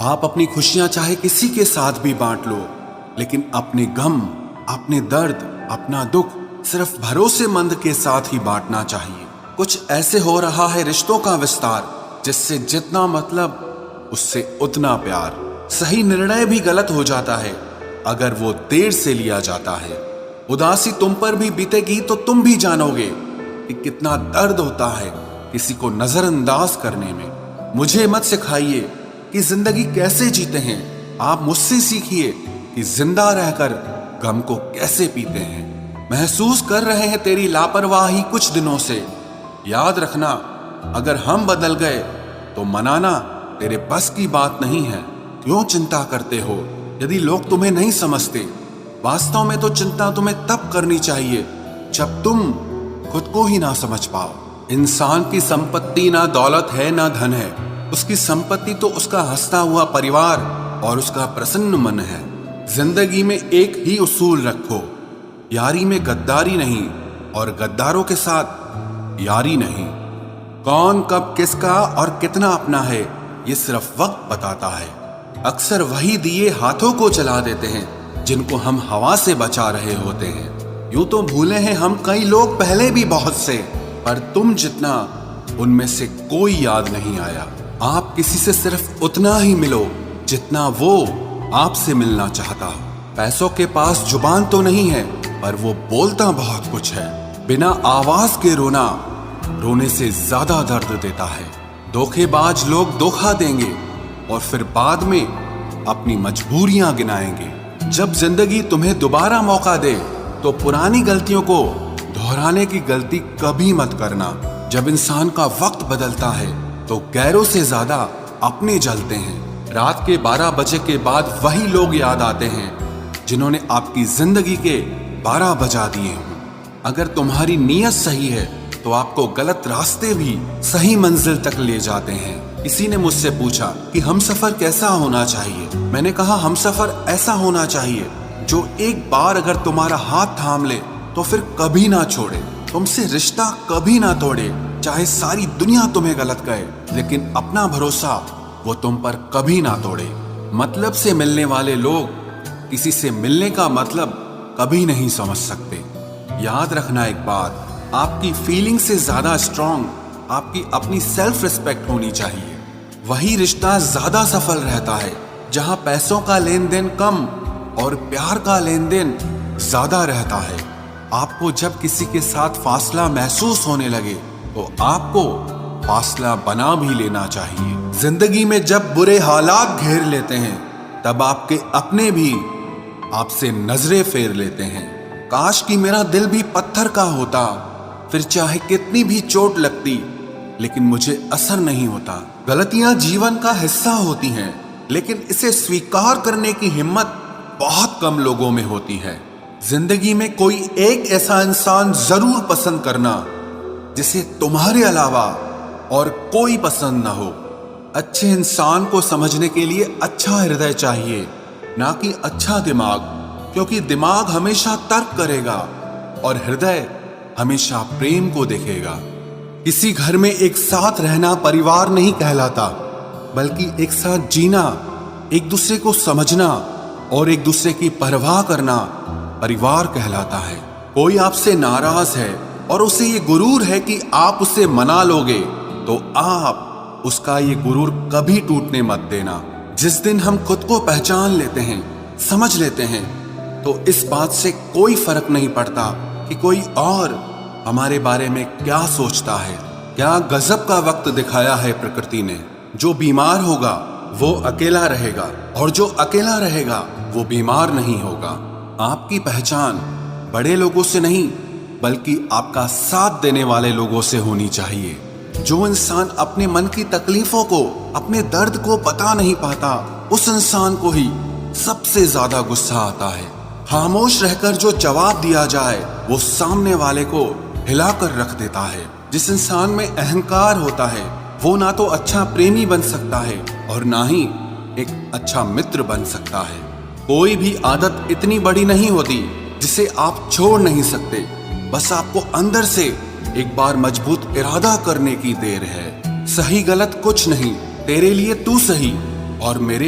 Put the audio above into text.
आप अपनी खुशियां चाहे किसी के साथ भी बांट लो, लेकिन अपने गम, अपने दर्द, अपना दुख सिर्फ भरोसेमंद के साथ ही बांटना चाहिए। कुछ ऐसे हो रहा है रिश्तों का विस्तार, जिससे जितना मतलब उससे उतना प्यार। सही निर्णय भी गलत हो जाता है अगर वो देर से लिया जाता है। उदासी तुम पर भी बीतेगी तो तुम भी जानोगे कि कितना दर्द होता है किसी को नजरअंदाज करने में। मुझे मत सिखाइए कि जिंदगी कैसे जीते हैं, आप मुझसे सीखिए कि जिंदा रहकर गम को कैसे पीते हैं। महसूस कर रहे हैं तेरी लापरवाही कुछ दिनों से। याद रखना, अगर हम बदल गए तो मनाना तेरे बस की बात नहीं है। क्यों चिंता करते हो यदि लोग तुम्हें नहीं समझते? वास्तव में तो चिंता तुम्हें तब करनी चाहिए जब तुम खुद को ही ना समझ पाओ। इंसान की संपत्ति ना दौलत है ना धन है, उसकी संपत्ति तो उसका हंसता हुआ परिवार और उसका प्रसन्न मन है। जिंदगी में एक ही उसूल रखो, यारी में गद्दारी नहीं और गद्दारों के साथ यारी नहीं। कौन कब किसका और कितना अपना है ये सिर्फ वक्त बताता है। अक्सर वही दिए हाथों को जला देते हैं जिनको हम हवा से बचा रहे होते हैं। यूं तो भूले हैं हम कई लोग पहले भी बहुत से, पर तुम जितना उनमें से कोई याद नहीं आया। आप किसी से सिर्फ उतना ही मिलो जितना वो आपसे मिलना चाहता। पैसों के पास जुबान तो नहीं है, पर वो बोलता बहुत कुछ है। बिना आवाज के रोना रोने से ज्यादा दर्द देता है। धोखेबाज लोग धोखा देंगे और फिर बाद में अपनी मजबूरियां गिनाएंगे। जब जिंदगी तुम्हें दोबारा मौका दे तो पुरानी गलतियों को दोहराने की गलती कभी मत करना। जब इंसान का वक्त बदलता है तो गैरों से ज्यादा अपने जलते हैं। रात के 12 बजे के बाद वही लोग याद आते हैं जिन्होंने आपकी जिंदगी के 12 बजा दिए हों। अगर तुम्हारी नीयत सही है तो आपको गलत रास्ते भी सही मंजिल तक ले जाते हैं। किसी ने मुझसे पूछा कि हमसफर कैसा होना चाहिए। मैंने कहा हमसफर ऐसा होना चाहिए जो एक बार अगर तुम्हारा हाथ थाम ले तो फिर कभी ना छोड़े, तुमसे रिश्ता कभी ना तोड़े। चाहे सारी दुनिया तुम्हें गलत कहे, लेकिन अपना भरोसा वो तुम पर कभी ना तोड़े। मतलब से मिलने वाले लोग किसी से मिलने का मतलब कभी नहीं समझ सकते। याद रखना एक बात, आपकी फीलिंग से ज्यादा स्ट्रांग आपकी अपनी सेल्फ रिस्पेक्ट होनी चाहिए। वही रिश्ता ज्यादा सफल रहता है जहां पैसों का लेन देन कम और प्यार का लेन देन ज्यादा रहता है। आपको जब किसी के साथ फासला महसूस होने लगे तो आपको फासला बना भी लेना चाहिए। जिंदगी में जब बुरे हालात घेर लेते हैं तब आपके अपने भी आपसे नजरें फेर लेते हैं। काश कि मेरा दिल भी पत्थर का होता, फिर चाहे कितनी भी चोट लगती लेकिन मुझे असर नहीं होता। गलतियां जीवन का हिस्सा होती हैं, लेकिन इसे स्वीकार करने की हिम्मत बहुत कम लोगों में होती है। जिंदगी में कोई एक ऐसा इंसान जरूर पसंद करना जिसे तुम्हारे अलावा और कोई पसंद ना हो। अच्छे इंसान को समझने के लिए अच्छा हृदय चाहिए, ना कि अच्छा दिमाग, क्योंकि दिमाग हमेशा तर्क करेगा और हृदय हमेशा प्रेम को देखेगा। किसी घर में एक साथ रहना परिवार नहीं कहलाता, बल्कि एक साथ जीना, एक दूसरे को समझना और एक दूसरे की परवाह करना परिवार कहलाता है। कोई आपसे नाराज है और उसे ये गुरूर है कि आप उसे मना लोगे, तो आप उसका ये गुरूर कभी टूटने मत देना। जिस दिन हम खुद को पहचान लेते हैं, समझ लेते हैं, तो इस बात से कोई फर्क नहीं पड़ता कि कोई और हमारे बारे में क्या सोचता है। क्या गजब का वक्त दिखाया है प्रकृति ने। जो बीमार होगा वो अकेला रहेगा और जो अकेला रहेगा वो बीमार नहीं होगा। आपकी पहचान बड़े लोगों से नहीं, बल्कि आपका साथ देने वाले लोगों से होनी चाहिए। जो इंसान अपने मन की तकलीफों को, अपने दर्द को बता नहीं पाता, उस इंसान को ही सबसे ज्यादा गुस्सा आता है। खामोश रहकर जो जवाब दिया जाए वो सामने वाले को हिलाकर रख देता है। जिस इंसान में अहंकार होता है वो ना तो अच्छा प्रेमी बन सकता है और ना ही एक अच्छा मित्र बन सकता है। कोई भी आदत इतनी बड़ी नहीं होती जिसे आप छोड़ नहीं सकते। बस आपको अंदर से एक बार मजबूत इरादा करने की देर है। सही गलत कुछ नहीं, तेरे लिए तू सही और मेरे